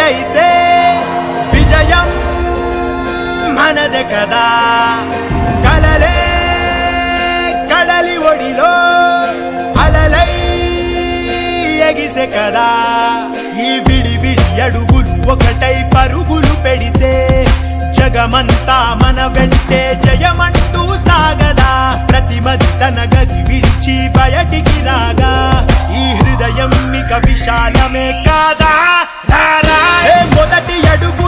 అయితే విజయం మనదే కదా. కలలే కడలి ఒడిలో అలలై ఎగిసే కదా. ఈ విడి విడి అడుగులు ఒకటై పరుగులు పెడితే జగమంతా మన వెంటే జయమంటూ సాగదా. ప్రతిమది తన గది విడిచి బయటికి రాగా ఈ హృదయం ఇక విశాలమే కాదా. మొదటి అడుగు